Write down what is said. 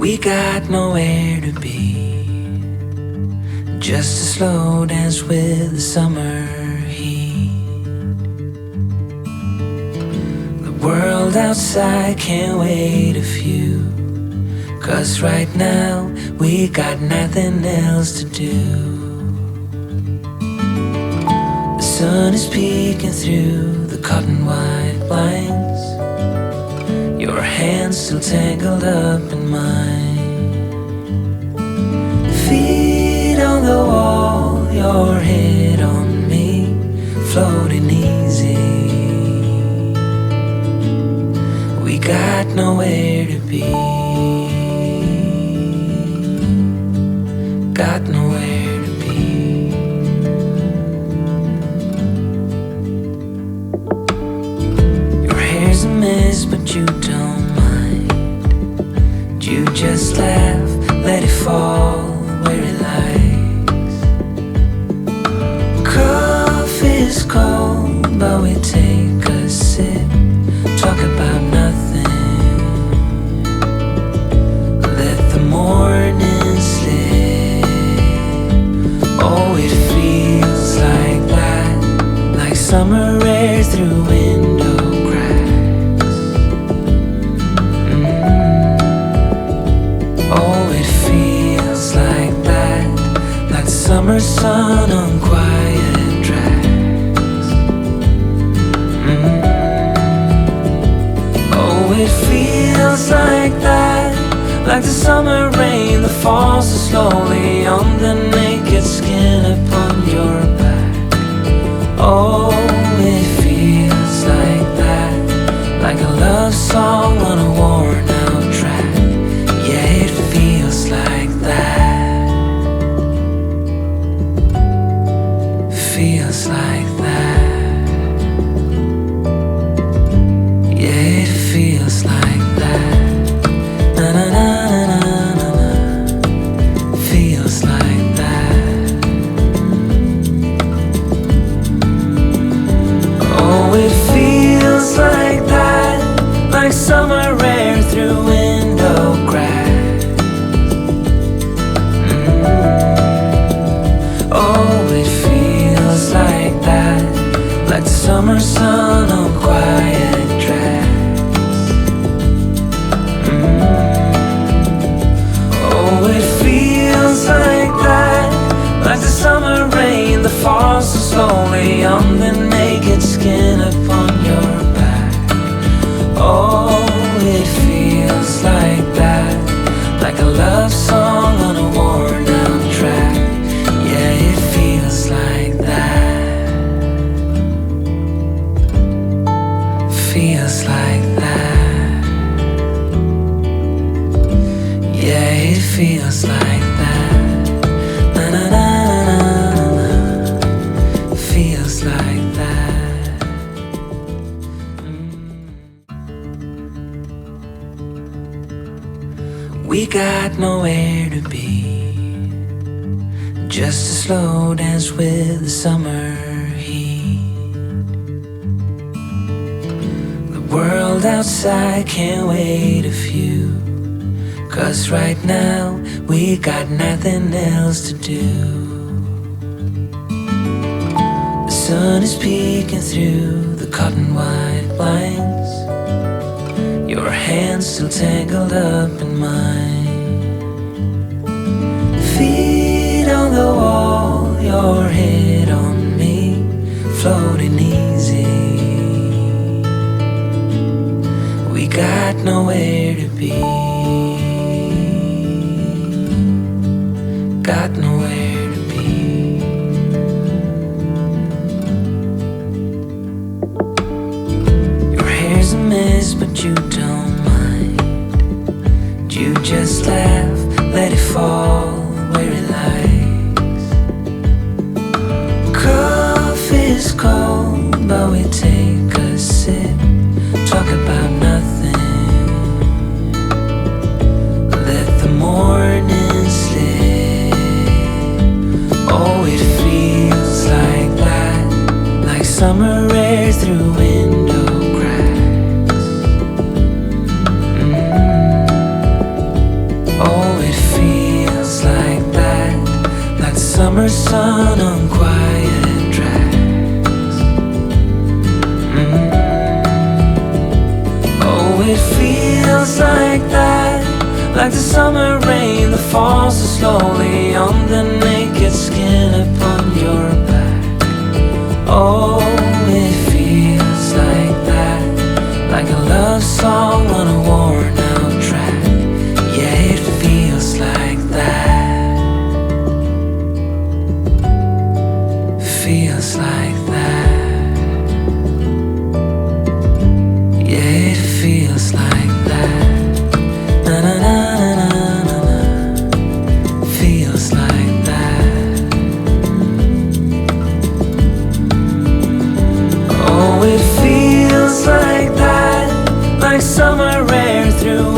We got nowhere to be, just a slow dance with the summer heat. The world outside can't wait a few, 'cause right now we got nothing else to do. The sun is peeking through the cotton white blinds, your hands still tangled up in mine. Feet on the wall, your head on me, floating easy. We got nowhere to be, got nowhere to be. Your hair's a mess, but you don't mind. You just laugh, let it fall where it likes. Coffee's cold, but we take a sip, talk about nothing. Let the morning slip. Oh, it feels like that, like summer air through window cracks. Oh, it feels like that, like the summer sun on quiet tracks. Oh, it feels like that, like the summer rain that falls so slowly on the naked skin upon your back. Oh, it feels like that, like a love song on a worn out track. Yeah, it feels like that, feels like that. Yeah, it feels like that. Na na na na na na. Feels like that. Oh, it feels like that, like summer air through window cracks. Oh, it feels like that, like the summer sun on quiet tracks. Oh, it feels like that, like the summer rain that falls so slowly on the naked skin upon your back. Oh, it feels like that, like a love song on a worn out track. Yeah, it feels like that, feels like that. Yeah, it feels like that. Na na na na na na. Feels like that. We got nowhere to be, just a slow dance with the summer heat. The world outside can't wait a few, 'cause right now we got nothing else to do. The sun is peeking through the cotton white blinds, your hands still tangled up in mine. Feet on the wall, your head on me, floating easy. We got nowhere to be, got nowhere to be. Your hair's a mess, but you don't mind. You just laugh, let it fall where it likes. Coffee's cold, but we take a sip, talk about nothing. Let the morning slip. Oh, it feels like that, like summer air through window cracks. it feels like that, like the summer rain that falls so slowly on the naked skin upon your back. Oh, it feels like that, like a love song on a worn out track. Yeah, it feels like that. Feels like that. Yeah, it feels like that. Na na na na na na. Feels like that. Oh, it feels like that, like summer air through